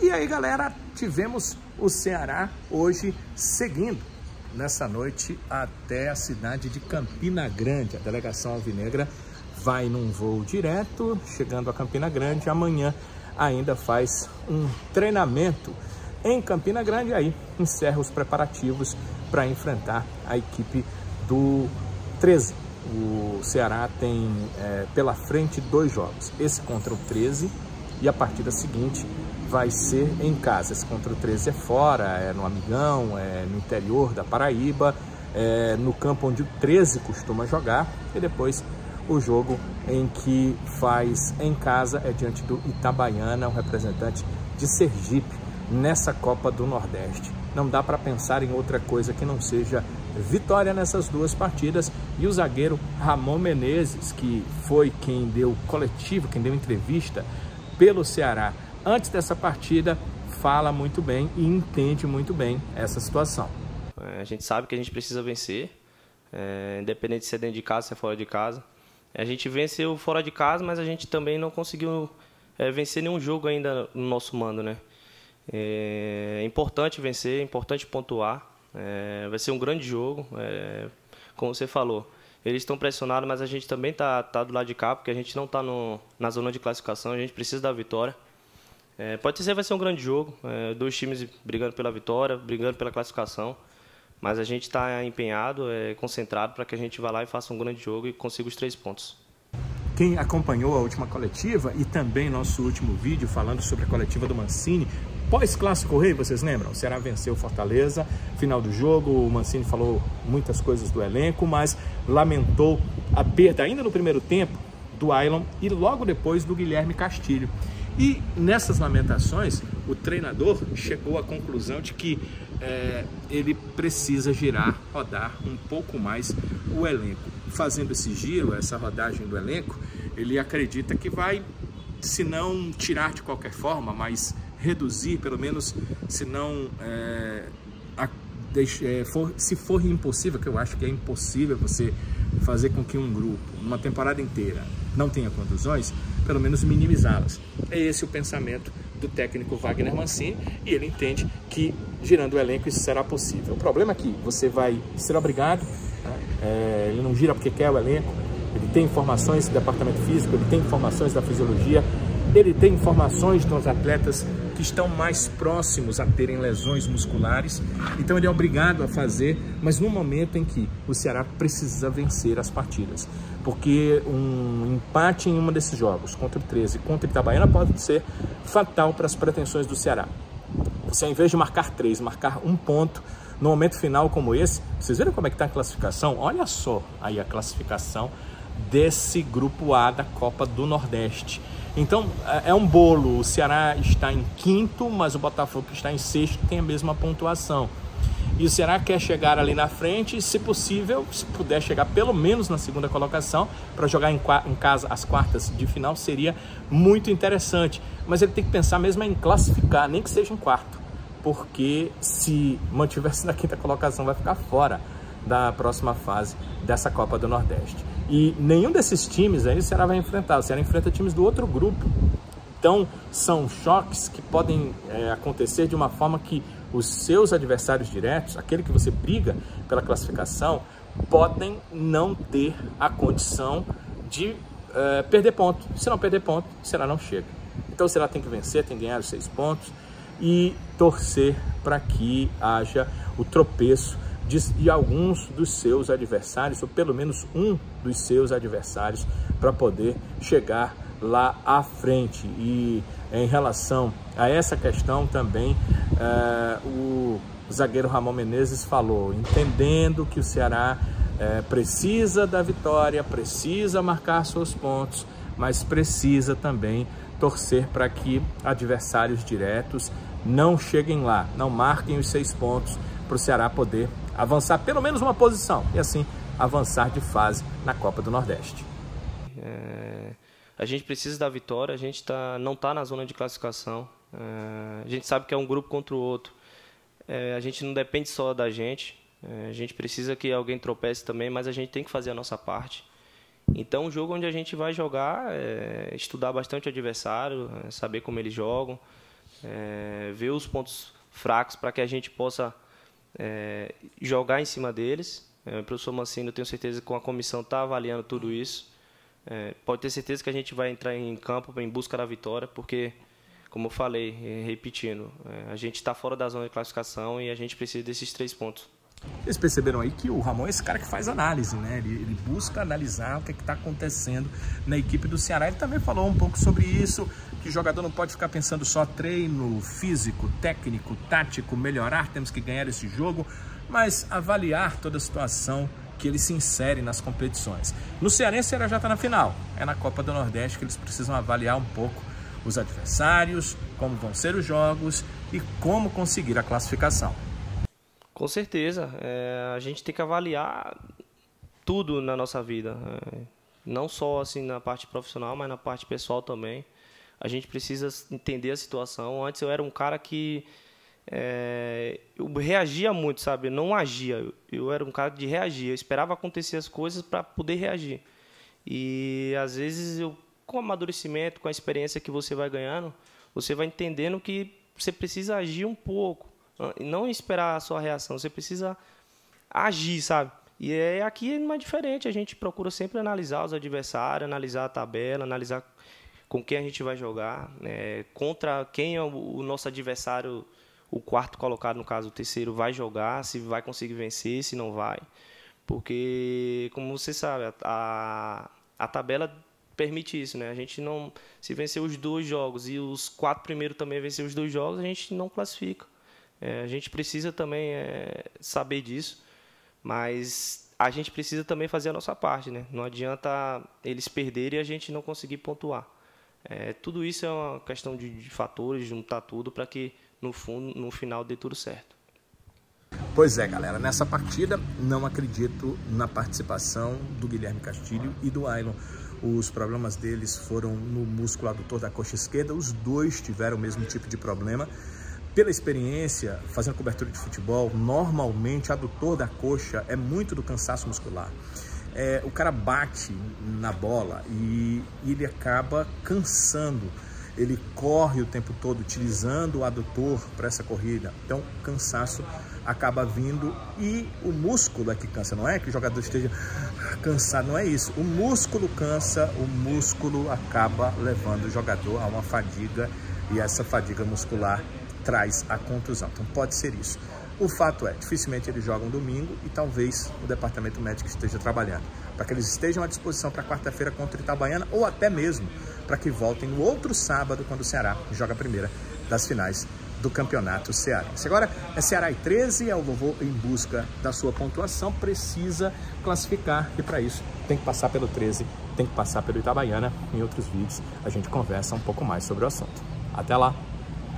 E aí, galera, tivemos o Ceará hoje seguindo nessa noite até a cidade de Campina Grande. A delegação alvinegra vai num voo direto, chegando a Campina Grande. Amanhã ainda faz um treinamento em Campina Grande, aí encerra os preparativos para enfrentar a equipe do 13. O Ceará tem pela frente 2 jogos, esse contra o 13 e a partida seguinte vai ser em casa. Esse contra o 13 é fora, é no Amigão, é no interior da Paraíba, é no campo onde o 13 costuma jogar, e depois o jogo em que faz em casa é diante do Itabaiana, um representante de Sergipe nessa Copa do Nordeste. Não dá para pensar em outra coisa que não seja vitória nessas 2 partidas. E o zagueiro Ramon Menezes, que foi quem deu coletivo, quem deu entrevista pelo Ceará antes dessa partida, fala muito bem e entende muito bem essa situação. A gente sabe que a gente precisa vencer, independente de ser dentro de casa, se é fora de casa. A gente venceu fora de casa, mas a gente também não conseguiu vencer nenhum jogo ainda no nosso mando, né? É importante vencer, é importante pontuar. Vai ser um grande jogo, como você falou. Eles estão pressionados, mas a gente também tá do lado de cá, porque a gente não está na zona de classificação, a gente precisa da vitória. Pode ser que vai ser um grande jogo, 2 times brigando pela vitória, brigando pela classificação, mas a gente está empenhado, concentrado para que a gente vá lá e faça um grande jogo e consiga os 3 pontos. Quem acompanhou a última coletiva e também nosso último vídeo falando sobre a coletiva do Mancini, pós-clássico rei, vocês lembram? O Ceará venceu o Fortaleza, final do jogo, o Mancini falou muitas coisas do elenco, mas lamentou a perda ainda no primeiro tempo do Ailon e logo depois do Guilherme Castilho. E nessas lamentações, o treinador chegou à conclusão de que ele precisa rodar um pouco mais o elenco. Fazendo esse giro, essa rodagem do elenco, ele acredita que vai, se não tirar de qualquer forma, mas reduzir, pelo menos, se não se for impossível, que eu acho que é impossível você fazer com que um grupo, uma temporada inteira, não tenha contusões, pelo menos minimizá-las. É esse o pensamento do técnico Wagner Mancini, e ele entende que, girando o elenco, isso será possível. O problema é que você vai ser obrigado, ele não gira porque quer o elenco, ele tem informações do departamento físico, ele tem informações da fisiologia, ele tem informações dos atletas que estão mais próximos a terem lesões musculares, então ele é obrigado a fazer, mas no momento em que o Ceará precisa vencer as partidas, porque um empate em um desses jogos, contra o 13 e contra o Itabaiana, pode ser fatal para as pretensões do Ceará. Você, ao invés de marcar 3, marcar 1 ponto, no momento final como esse, vocês viram como é que está a classificação? Olha só aí a classificação desse grupo A da Copa do Nordeste. Então, é um bolo. O Ceará está em 5º, mas o Botafogo, que está em 6º, tem a mesma pontuação. E o Ceará quer chegar ali na frente, se possível, se puder chegar pelo menos na 2ª colocação, para jogar em casa as quartas de final, seria muito interessante. Mas ele tem que pensar mesmo em classificar, nem que seja em 4º, porque se mantiver-se na 5ª colocação, vai ficar fora da próxima fase dessa Copa do Nordeste. E nenhum desses times aí o Ceará vai enfrentar. O Ceará enfrenta times do outro grupo. Então, são choques que podem acontecer de uma forma que os seus adversários diretos, aquele que você briga pela classificação, podem não ter a condição de perder ponto. Se não perder ponto, o Ceará não chega. Então, o Ceará tem que vencer, tem que ganhar os 6 pontos e torcer para que haja o tropeço de alguns dos seus adversários, ou pelo menos um dos seus adversários, para poder chegar lá à frente. E em relação a essa questão também, o zagueiro Ramon Menezes falou, entendendo que o Ceará precisa da vitória, precisa marcar seus pontos, mas precisa também torcer para que adversários diretos não cheguem lá, não marquem os 6 pontos, para o Ceará poder avançar pelo menos uma posição e assim avançar de fase na Copa do Nordeste. A gente precisa da vitória, a gente não está na zona de classificação, a gente sabe que é um grupo contra o outro, a gente não depende só da gente, a gente precisa que alguém tropece também, mas a gente tem que fazer a nossa parte. Então, um jogo onde a gente vai jogar, estudar bastante o adversário, saber como eles jogam, ver os pontos fracos para que a gente possa jogar em cima deles. O professor Mancini, eu tenho certeza que com a comissão está avaliando tudo isso. Pode ter certeza que a gente vai entrar em campo em busca da vitória, porque, como eu falei, repetindo, a gente está fora da zona de classificação e a gente precisa desses 3 pontos. Vocês perceberam aí que o Ramon é esse cara que faz análise, né? Ele busca analisar o que está acontecendo na equipe do Ceará. Ele também falou um pouco sobre isso, que o jogador não pode ficar pensando só treino físico, técnico, tático, melhorar, temos que ganhar esse jogo, mas avaliar toda a situação que ele se insere nas competições. No Cearense, o Ceará já está na final. É na Copa do Nordeste que eles precisam avaliar um pouco os adversários, como vão ser os jogos e como conseguir a classificação. Com certeza, a gente tem que avaliar tudo na nossa vida, não só assim na parte profissional, mas na parte pessoal também. A gente precisa entender a situação. Antes eu era um cara que eu reagia muito, sabe? Eu não agia, eu era um cara de reagir. Eu esperava acontecer as coisas para poder reagir. E às vezes, com o amadurecimento, com a experiência que você vai ganhando, você vai entendendo que você precisa agir um pouco. Não esperar a sua reação, você precisa agir, sabe? E aqui não é diferente, a gente procura sempre analisar os adversários, analisar a tabela, analisar com quem a gente vai jogar, contra quem é o nosso adversário, o quarto colocado, no caso o terceiro, vai jogar, se vai conseguir vencer, se não vai. Porque, como você sabe, a tabela permite isso, né? A gente não, se vencer os 2 jogos e os 4 primeiros também vencer os 2 jogos, a gente não classifica. A gente precisa também saber disso, mas a gente precisa também fazer a nossa parte, né? Não adianta eles perderem e a gente não conseguir pontuar. Tudo isso é uma questão de fatores, juntar tudo para que no final dê tudo certo. Pois é, galera, nessa partida não acredito na participação do Guilherme Castilho e do Ailon. Os problemas deles foram no músculo adutor da coxa esquerda, os dois tiveram o mesmo tipo de problema. Pela experiência, fazendo cobertura de futebol, normalmente adutor da coxa é muito do cansaço muscular. O cara bate na bola e ele acaba cansando. Ele corre o tempo todo utilizando o adutor para essa corrida. Então, o cansaço acaba vindo e o músculo é que cansa. Não é que o jogador esteja cansado, não é isso. O músculo cansa, o músculo acaba levando o jogador a uma fadiga e essa fadiga muscular traz a contusão. Então pode ser isso. O fato é, dificilmente eles jogam domingo e talvez o departamento médico esteja trabalhando para que eles estejam à disposição para quarta-feira contra o Itabaiana ou até mesmo para que voltem no outro sábado quando o Ceará joga a primeira das finais do campeonato cearense. Agora é Ceará e 13, é o Vovô em busca da sua pontuação, precisa classificar e para isso tem que passar pelo 13, tem que passar pelo Itabaiana. Em outros vídeos a gente conversa um pouco mais sobre o assunto. Até lá!